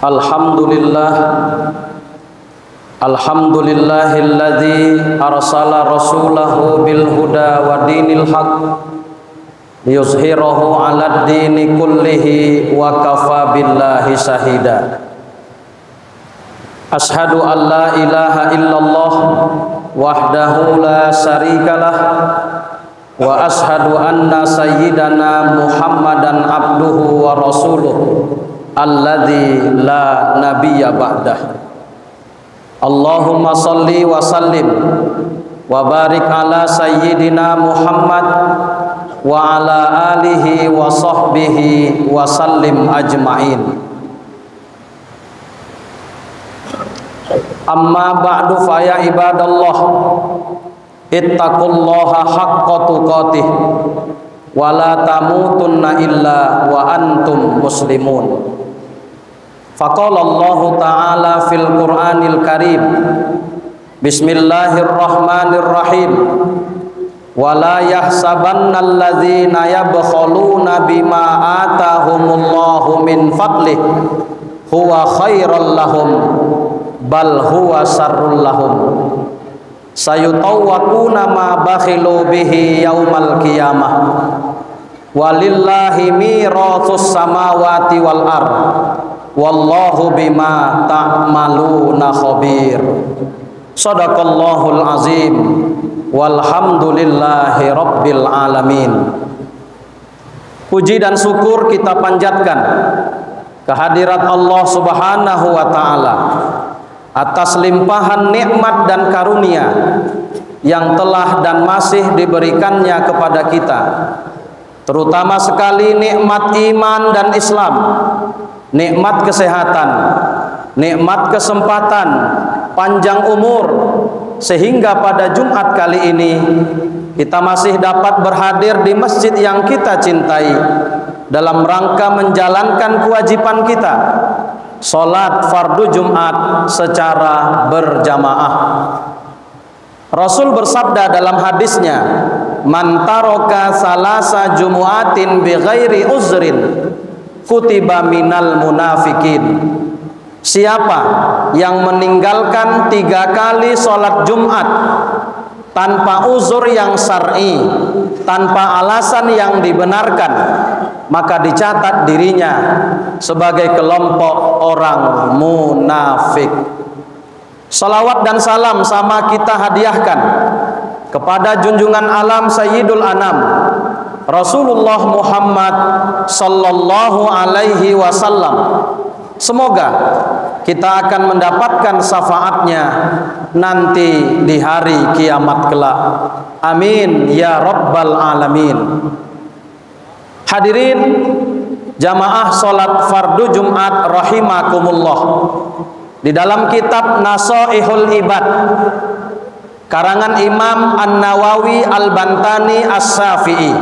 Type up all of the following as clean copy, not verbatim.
Alhamdulillah, alhamdulillahilladzi arsala rasulahu bil huda wa dinil haq liyuzhirahu 'alad dini kullihi wa kafa billahi shahida. Ashhadu an la ilaha illallah wahdahu la syarikalah wa ashhadu anna sayyidana Muhammadan abduhu wa rasuluh alladzi la nabiyya ba'dah. Allahumma salli wa sallim wa barik ala sayyidina Muhammad wa ala alihi wa sahbihi wa sallim ajma'in. Amma ba'du fa ya ibadallah, ittaqullaha haqqa tuqatih wa la tamutunna illa wa antum muslimun. Faqala Allah Ta'ala fil Qur'anil Karim, Bismillahirrahmanirrahim, wa la yahsabanna alladzina yabkhaluna bima atahumullahu min fadlih huwa khairal lahum bal huwa syarrul lahum sayutawwaquna ma bakhilu bihi yaumal qiyamah walillahi mirathus samawati wal ard wallahu bima ta'maluna khabir. Shadaqallahul azim walhamdulillahi rabbil alamin. Puji dan syukur kita panjatkan kehadirat Allah Subhanahu wa taala atas limpahan nikmat dan karunia yang telah dan masih diberikannya kepada kita, terutama sekali nikmat iman dan Islam, nikmat kesehatan, nikmat kesempatan, panjang umur, sehingga pada Jumat kali ini kita masih dapat berhadir di masjid yang kita cintai dalam rangka menjalankan kewajiban kita, salat fardu Jumat secara berjamaah. Rasul bersabda dalam hadisnya, man taraka salasa jumu'atin bighairi uzrin kutiba minal munafikin. Siapa yang meninggalkan 3 kali sholat Jumat tanpa uzur yang syar'i, tanpa alasan yang dibenarkan, maka dicatat dirinya sebagai kelompok orang munafik. Salawat dan salam sama kita hadiahkan kepada junjungan alam Sayyidul Anam Rasulullah Muhammad sallallahu alaihi wasallam. Semoga kita akan mendapatkan syafaatnya nanti di hari kiamat kelak. Amin ya rabbal alamin. Hadirin jamaah salat fardu Jumat rahimakumullah. Di dalam kitab Nasaihul Ibad karangan Imam An-Nawawi Al-Bantani As-Syafi'i,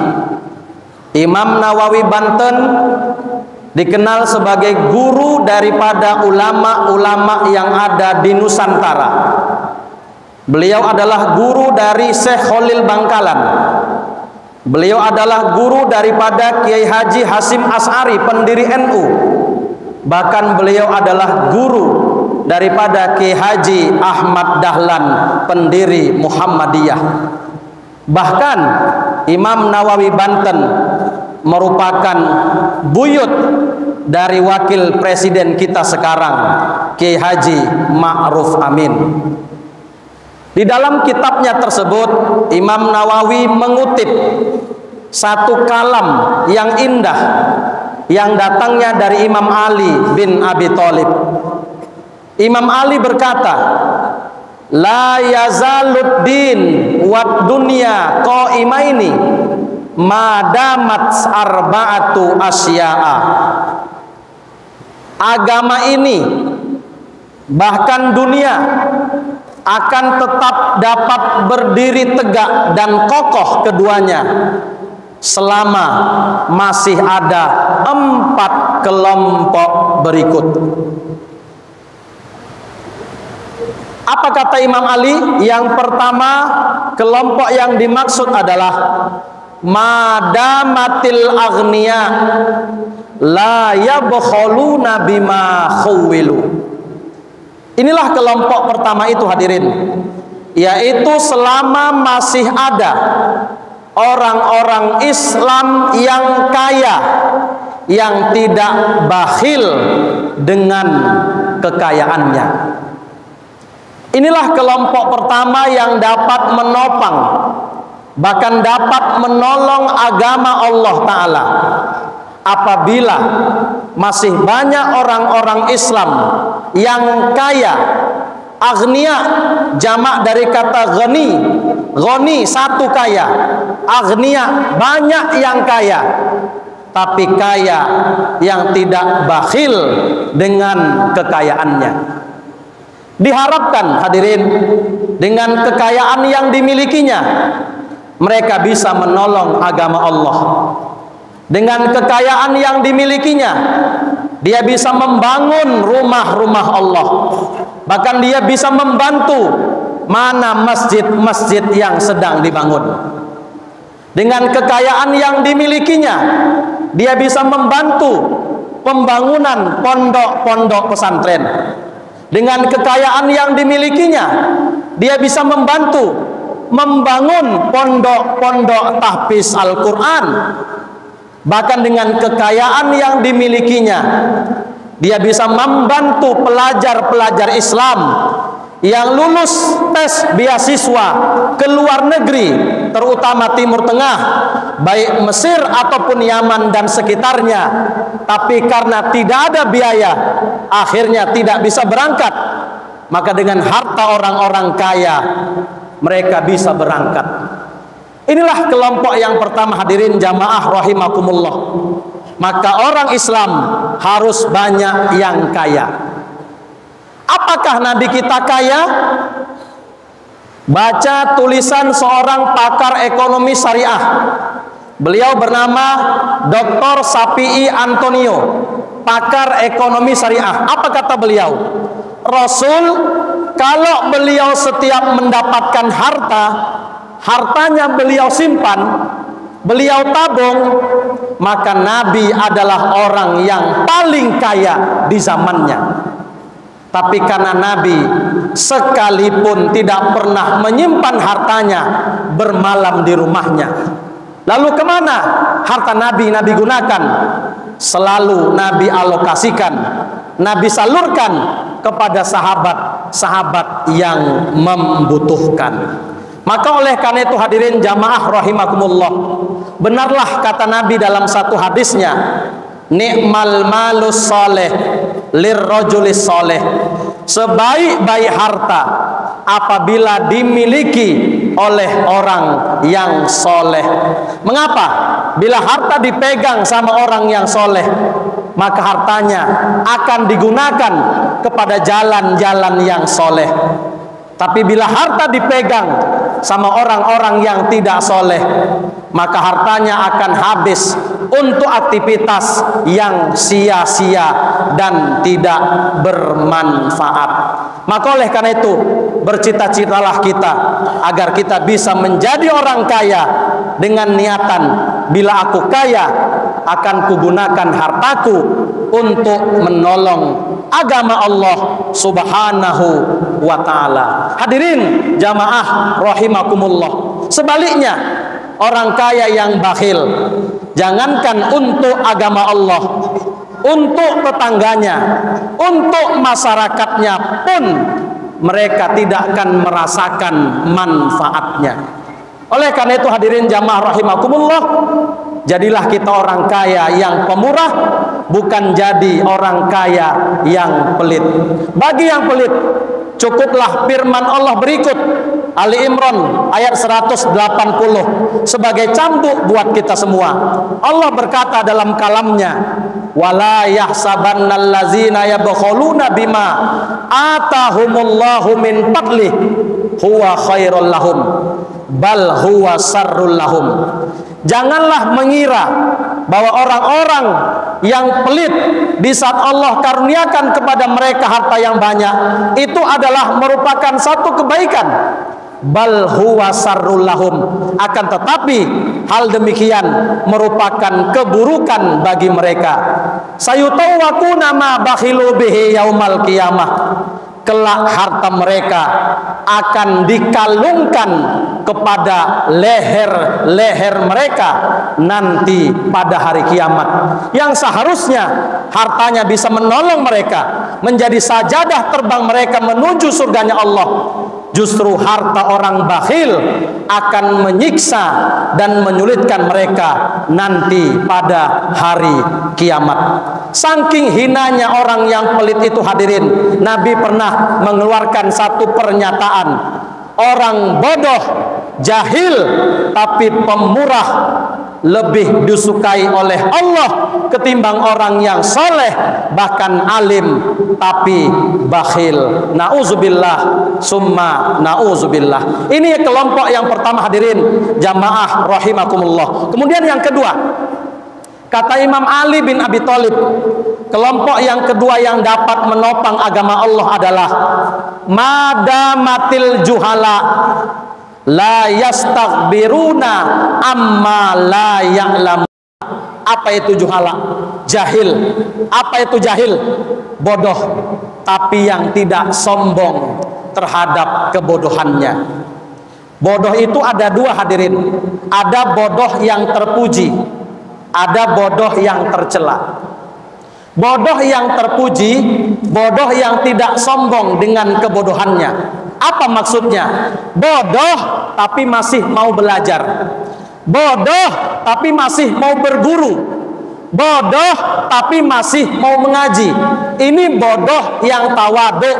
Imam Nawawi Banten dikenal sebagai guru daripada ulama-ulama yang ada di Nusantara. Beliau adalah guru dari Syekh Khalil Bangkalan. Beliau adalah guru daripada Kiai Haji Hasyim Asy'ari, pendiri NU. Bahkan beliau adalah guru daripada Kiai Haji Ahmad Dahlan, pendiri Muhammadiyah. Bahkan Imam Nawawi Banten merupakan buyut dari wakil presiden kita sekarang, Kiai Haji Ma'ruf Amin. Di dalam kitabnya tersebut, Imam Nawawi mengutip satu kalam yang indah yang datangnya dari Imam Ali bin Abi Thalib. Imam Ali berkata, la yazalud din wad dunya qaimaini madamat arba'atu asya'a. Agama ini bahkan dunia akan tetap dapat berdiri tegak dan kokoh keduanya selama masih ada 4 kelompok berikut. Apa kata Imam Ali? Yang pertama, kelompok yang dimaksud adalah madamatil aghniya la yabkhuluna bima khuwilu. Inilah kelompok pertama itu hadirin, yaitu selama masih ada orang-orang Islam yang kaya, yang tidak bakhil dengan kekayaannya. Inilah kelompok pertama yang dapat menopang, bahkan dapat menolong agama Allah Ta'ala. Apabila masih banyak orang-orang Islam yang kaya, agniya, jamak dari kata ghani, ghani satu kaya, agniya banyak yang kaya, tapi kaya yang tidak bakhil dengan kekayaannya. Diharapkan hadirin, dengan kekayaan yang dimilikinya mereka bisa menolong agama Allah. Dengan kekayaan yang dimilikinya dia bisa membangun rumah-rumah Allah. Bahkan dia bisa membantu mana masjid-masjid yang sedang dibangun. Dengan kekayaan yang dimilikinya dia bisa membantu pembangunan pondok-pondok pesantren. Dengan kekayaan yang dimilikinya dia bisa membantu membangun pondok-pondok tahfiz Al-Quran. Bahkan dengan kekayaan yang dimilikinya dia bisa membantu pelajar-pelajar Islam yang lulus tes beasiswa ke luar negeri, terutama Timur Tengah, baik Mesir ataupun Yaman dan sekitarnya, tapi karena tidak ada biaya akhirnya tidak bisa berangkat. Maka dengan harta orang-orang kaya mereka bisa berangkat. Inilah kelompok yang pertama hadirin jamaah rahimakumullah. Maka orang Islam harus banyak yang kaya. Apakah Nabi kita kaya? Baca tulisan seorang pakar ekonomi syariah. Beliau bernama Dr. Safi'i Antonio, pakar ekonomi syariah. Apa kata beliau? Rasul kalau beliau setiap mendapatkan harta, hartanya beliau simpan, beliau tabung, maka Nabi adalah orang yang paling kaya di zamannya. Tapi karena Nabi sekalipun tidak pernah menyimpan hartanya, bermalam di rumahnya. Lalu kemana harta Nabi gunakan? Selalu Nabi alokasikan, Nabi salurkan kepada sahabat-sahabat yang membutuhkan. Maka oleh karena itu hadirin jamaah rahimakumullah, benarlah kata Nabi dalam satu hadisnya, ni'mal malus soleh lirrojulis soleh, sebaik-baik harta apabila dimiliki oleh orang yang soleh. Mengapa? Bila harta dipegang sama orang yang soleh, maka hartanya akan digunakan kepada jalan-jalan yang soleh. Tapi bila harta dipegang sama orang-orang yang tidak soleh, maka hartanya akan habis untuk aktivitas yang sia-sia dan tidak bermanfaat. Maka oleh karena itu bercita-citalah kita agar kita bisa menjadi orang kaya dengan niatan, bila aku kaya akan kugunakan hartaku untuk menolong agama Allah Subhanahu wa ta'ala. Hadirin jamaah rahimakumullah, sebaliknya orang kaya yang bakhil, jangankan untuk agama Allah, untuk tetangganya, untuk masyarakatnya pun mereka tidak akan merasakan manfaatnya. Oleh karena itu hadirin jamaah rahimakumullah, jadilah kita orang kaya yang pemurah, bukan jadi orang kaya yang pelit. Bagi yang pelit, cukuplah firman Allah berikut, Ali Imran ayat 180 sebagai cambuk buat kita semua. Allah berkata dalam kalamnya, wala yahsabannal ladzina yabkhuluna bima atahumullahu min fadlih huwa khairul lahum bal huwa sarrul lahum. Janganlah mengira bahwa orang-orang yang pelit di saat Allah karuniakan kepada mereka harta yang banyak, itu adalah merupakan satu kebaikan. bal huwa sarrul lahum, akan tetapi hal demikian merupakan keburukan bagi mereka. Sayutawwaquna ma bakhilu bihi yaumal qiyamah, kelak harta mereka akan dikalungkan kepada leher-leher mereka nanti pada hari kiamat. Yang seharusnya hartanya bisa menolong mereka, menjadi sajadah terbang mereka menuju surganya Allah, justru harta orang bakhil akan menyiksa dan menyulitkan mereka nanti pada hari kiamat. Saking hinanya orang yang pelit itu hadirin, Nabi pernah mengeluarkan satu pernyataan, orang bodoh, jahil, tapi pemurah lebih disukai oleh Allah ketimbang orang yang soleh, bahkan alim tapi bakhil. Nauzubillah summa nauzubillah. Ini kelompok yang pertama hadirin jamaah rahimakumullah. Kemudian yang kedua, kata Imam Ali bin Abi Thalib, kelompok yang kedua yang dapat menopang agama Allah adalah madamatil juhala la yastaghbiruna amma la ya'lam. Apa itu juhala? Jahil. Apa itu jahil? Bodoh, tapi yang tidak sombong terhadap kebodohannya. Bodoh itu ada dua hadirin. Ada bodoh yang terpuji, ada bodoh yang tercela. Bodoh yang terpuji, bodoh yang tidak sombong dengan kebodohannya. Apa maksudnya? Bodoh tapi masih mau belajar. Bodoh tapi masih mau berguru. Bodoh tapi masih mau mengaji. Ini bodoh yang tawadhu.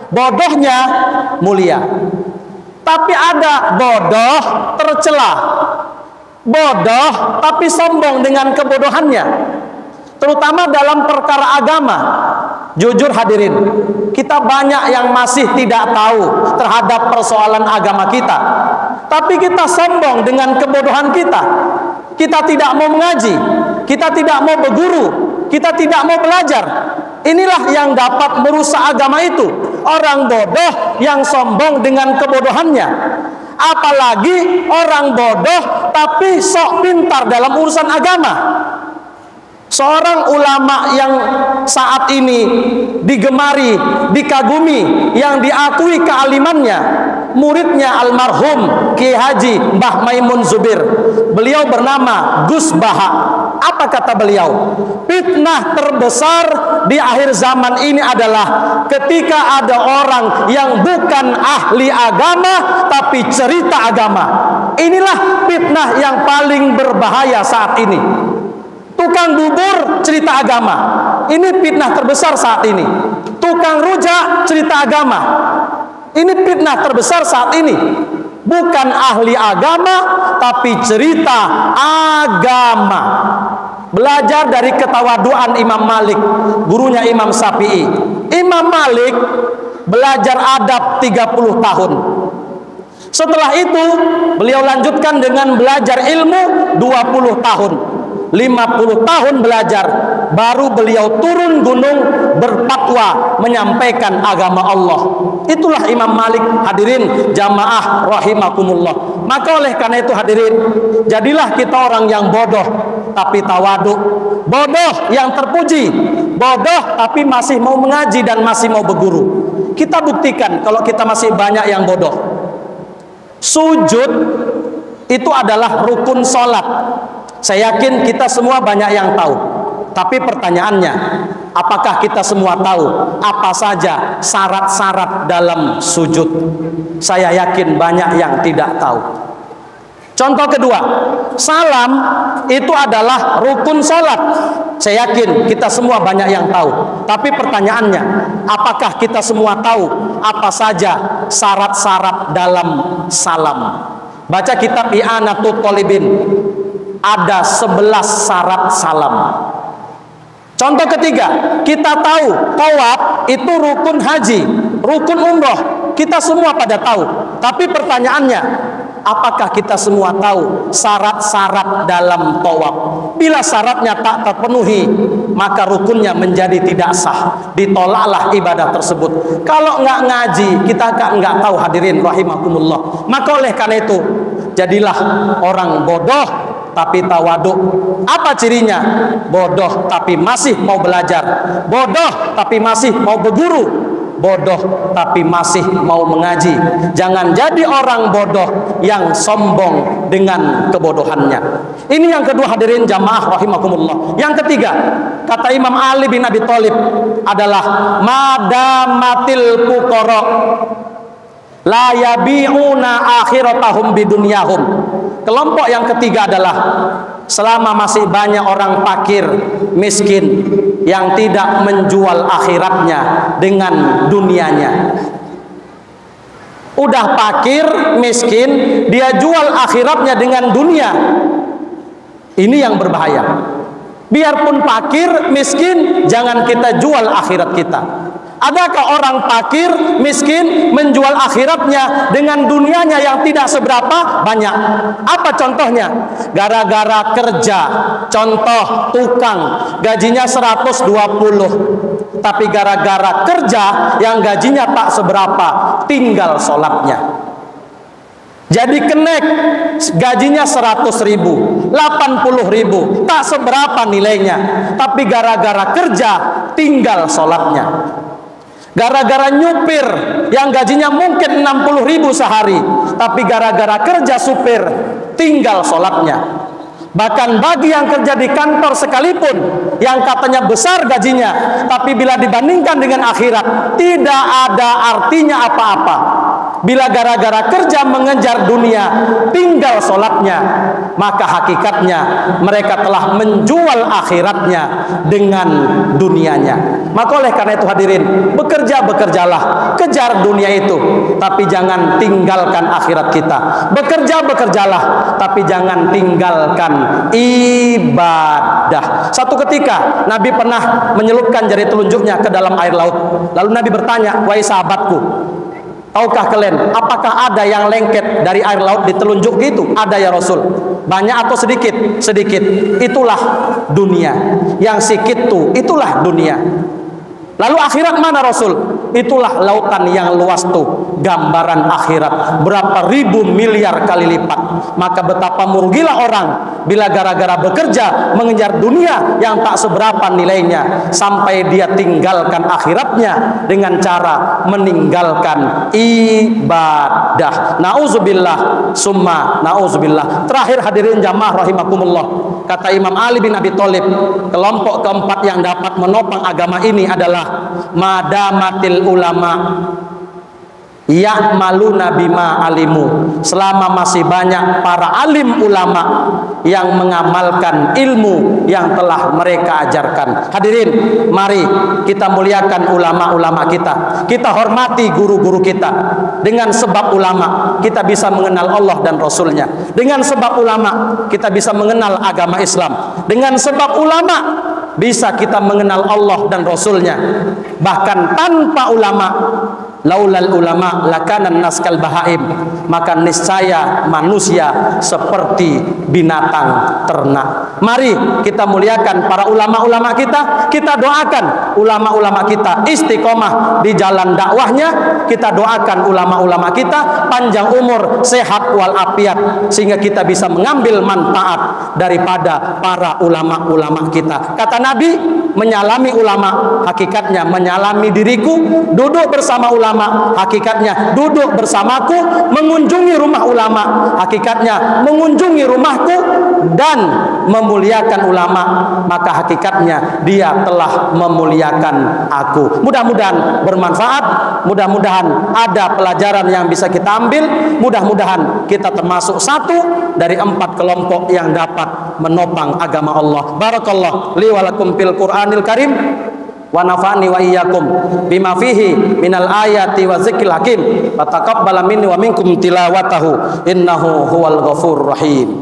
Bodohnya mulia. Tapi ada bodoh tercela. Bodoh tapi sombong dengan kebodohannya, terutama dalam perkara agama. Jujur hadirin, kita banyak yang masih tidak tahu terhadap persoalan agama kita, tapi kita sombong dengan kebodohan kita. Kita tidak mau mengaji, kita tidak mau berguru, kita tidak mau belajar. Inilah yang dapat merusak agama itu, orang bodoh yang sombong dengan kebodohannya. Apalagi orang bodoh tapi sok pintar dalam urusan agama. Seorang ulama yang saat ini digemari, dikagumi, yang diakui kealimannya, muridnya almarhum Kiai Haji Mbah Maimun Zubir. Beliau bernama Gus Baha. Apa kata beliau? Fitnah terbesar di akhir zaman ini adalah ketika ada orang yang bukan ahli agama tapi cerita agama. Inilah fitnah yang paling berbahaya saat ini. Tukang bubur cerita agama, ini fitnah terbesar saat ini. Tukang rujak cerita agama, ini fitnah terbesar saat ini. Bukan ahli agama tapi cerita agama. Belajar dari ketawaduan Imam Malik, gurunya Imam Syafi'i. Imam Malik belajar adab 30 tahun. Setelah itu beliau lanjutkan dengan belajar ilmu 20 tahun. 50 tahun belajar, baru beliau turun gunung berfatwa menyampaikan agama Allah. Itulah Imam Malik hadirin jamaah rahimakumullah. Maka oleh karena itu hadirin, jadilah kita orang yang bodoh tapi tawadhu, bodoh yang terpuji, bodoh tapi masih mau mengaji dan masih mau berguru. Kita buktikan kalau kita masih banyak yang bodoh. Sujud itu adalah rukun sholat. Saya yakin kita semua banyak yang tahu. Tapi pertanyaannya, apakah kita semua tahu apa saja syarat-syarat dalam sujud? Saya yakin banyak yang tidak tahu. Contoh kedua, salam itu adalah rukun sholat. Saya yakin kita semua banyak yang tahu. Tapi pertanyaannya, apakah kita semua tahu apa saja syarat-syarat dalam salam? Baca kitab I'anatul Thalibin. Ada 11 syarat salam. Contoh ketiga, kita tahu tawaf itu rukun haji, rukun umroh. Kita semua pada tahu. Tapi pertanyaannya, Apakah kita semua tahu syarat-syarat dalam tawaf? Bila syaratnya tak terpenuhi, maka rukunnya menjadi tidak sah. Ditolaklah ibadah tersebut. Kalau nggak ngaji, kita nggak tahu, hadirin rahimakumullah. Maka oleh karena itu, jadilah orang bodoh tapi tawaduk. Apa cirinya? Bodoh tapi masih mau belajar. Bodoh tapi masih mau berguru. Bodoh tapi masih mau mengaji. Jangan jadi orang bodoh yang sombong dengan kebodohannya. Ini yang kedua, hadirin jamaah rahimakumullah. Yang ketiga, kata Imam Ali bin Abi Thalib adalah madamatil fuqara la yabi'una akhiratahum bidunyahum. Kelompok yang ketiga adalah selama masih banyak orang fakir, miskin yang tidak menjual akhiratnya dengan dunianya. Udah fakir, miskin, dia jual akhiratnya dengan dunia. Ini yang berbahaya. Biarpun fakir, miskin, jangan kita jual akhirat kita. Adakah orang fakir, miskin menjual akhiratnya dengan dunianya yang tidak seberapa? Banyak. Apa contohnya? Gara-gara kerja, contoh tukang, gajinya 120, tapi gara-gara kerja yang gajinya tak seberapa, tinggal sholatnya. Jadi kenek, gajinya 100.000, 80.000, tak seberapa nilainya, tapi gara-gara kerja tinggal sholatnya. Gara-gara nyupir yang gajinya mungkin 60.000 sehari, tapi gara-gara kerja supir tinggal sholatnya. Bahkan bagi yang kerja di kantor sekalipun, yang katanya besar gajinya, tapi bila dibandingkan dengan akhirat tidak ada artinya apa-apa. Bila gara-gara kerja mengejar dunia tinggal sholatnya, maka hakikatnya mereka telah menjual akhiratnya dengan dunianya. Maka oleh karena itu hadirin, bekerjalah, kejar dunia itu, tapi jangan tinggalkan akhirat kita. Bekerjalah, tapi jangan tinggalkan ibadah. Satu ketika Nabi pernah menyelupkan jari telunjuknya ke dalam air laut. Lalu Nabi bertanya, wahai sahabatku, tahukah kalian apakah ada yang lengket dari air laut di telunjuk itu? Ada ya Rasul. Banyak atau sedikit? Sedikit. Itulah dunia. Yang sikit tuh, itulah dunia. Lalu akhirat mana Rasul? Itulah lautan yang luas tuh, gambaran akhirat berapa ribu miliar kali lipat. Maka betapa merugilah orang bila gara-gara bekerja mengejar dunia yang tak seberapa nilainya, sampai dia tinggalkan akhiratnya dengan cara meninggalkan ibadah. Nauzubillah summa nauzubillah. Terakhir hadirin jamaah rahimakumullah, kata Imam Ali bin Abi Thalib, kelompok keempat yang dapat menopang agama ini adalah madamatil ulama ya'maluna bima alimu. Selama masih banyak para alim ulama yang mengamalkan ilmu yang telah mereka ajarkan. Hadirin, mari kita muliakan ulama-ulama kita. Kita hormati guru-guru kita. Dengan sebab ulama kita bisa mengenal Allah dan Rasulnya. Dengan sebab ulama kita bisa mengenal agama Islam. Dengan sebab ulama bisa kita mengenal Allah dan Rasulnya. Bahkan tanpa ulama, laulal ulama lakanan naskal bahaim, maka niscaya manusia seperti binatang ternak. Mari kita muliakan para ulama-ulama kita. Kita doakan ulama-ulama kita istiqomah di jalan dakwahnya. Kita doakan ulama-ulama kita panjang umur, sehat walafiat, sehingga kita bisa mengambil manfaat daripada para ulama-ulama kita. Kata Nabi, menyalami ulama hakikatnya menyalami diriku. Duduk bersama ulama hakikatnya duduk bersamaku. Mengunjungi rumah ulama hakikatnya mengunjungi rumahku. Dan memuliakan ulama, maka hakikatnya dia telah memuliakan aku. Mudah-mudahan bermanfaat, mudah-mudahan ada pelajaran yang bisa kita ambil, mudah-mudahan kita termasuk satu dari 4 kelompok yang dapat menopang agama Allah. Barakallah li wa lakum fil Qur'anil Karim, wa nafa'ni wa iyyakum bima fihi minal ayati wa zikril hakim, wa taqabbala minni wa minkum tilawatahu innahu huwal ghafurur rahim.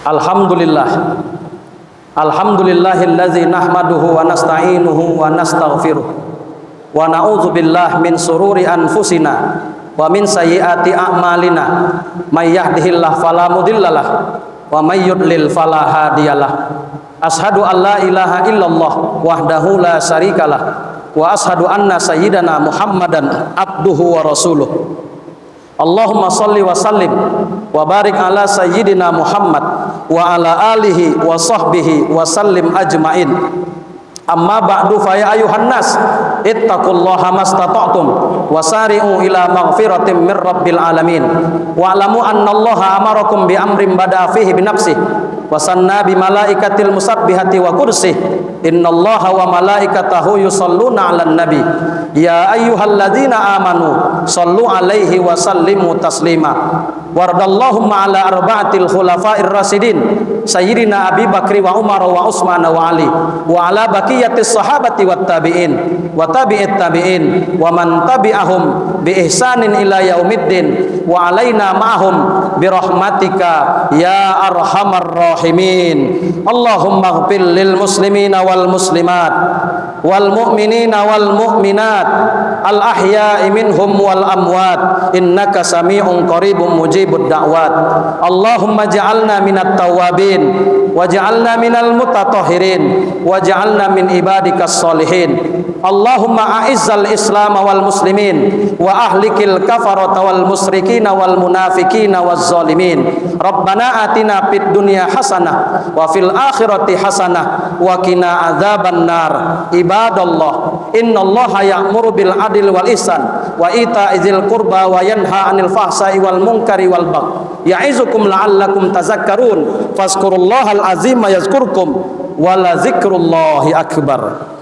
Alhamdulillah, alhamdulillahillazi nahmaduhu wa nasta'inuhu wa nastaghfiruh wa na'udzubillah min sururi anfusina wa min sayyiati a'malina may yahdihillahu fala mudhillalah wa may yudlil fala hadiyalah. Ashhadu an la ilaha illallah wahdahu la syarikalah wa ashhadu anna sayyidana Muhammadan abduhu wa rasuluh. Allahumma shalli wa sallim wa barik ala sayyidina Muhammad wa ala alihi wa sahbihi wa sallim ajmain. Amma ba'du fa ya ayuhan nas ittaqullaha mastata'tum wasari'u ila maghfiratin min rabbil alamin wa'lamu annallaha amarakum bi amrin bada'a fihi bi nafsihi wa sanna bi malaikatil musabbihati wa kursih innallaha wa malaikatahu yusalluna 'alan nabi ya ayyuhalladzina amanu sallu 'alaihi wa sallimu taslima wardallahumma 'ala arba'atil khulafa'ir rasyidin sayyidina Abi Bakri wa Umar wa Utsman wa Ali wa 'ala baqiyatis sahabati wat tabi'in wa tabi'it tabi'in wa man tabi'ahum bi ihsanin ila yaumiddin wa 'alaina ma'hum bi rahmatika ya arhamar rahimin. Allahumma ighfir lil muslimina wal muslimat wal mu'minina wal mu'minat al ahya'i minhum wal amwat innaka sami'un qaribun mujibud da'wat. Allahumma ja'alna minat tawwabin waj'alna minal mutatahhirin waj'alna min ibadikas sholihin. Allahumma a'izzal islam wal muslimin wa ahlikil kafarata wal musyrikin wal munafiqin waz zalimin. Rabbana atina fid dunya hasanah wa fil akhirati hasanah wa qina adzaban nar. Ibadallah, innallaha ya'muru bil adli wal ihsan wa ita'izil qurba wa yanha 'anil fahsai wal munkari wal baghi. Ya'izukum la'allakum tazakkarun. Fazkurullahal azima yazkurkum wa la dzikrullahi akbar.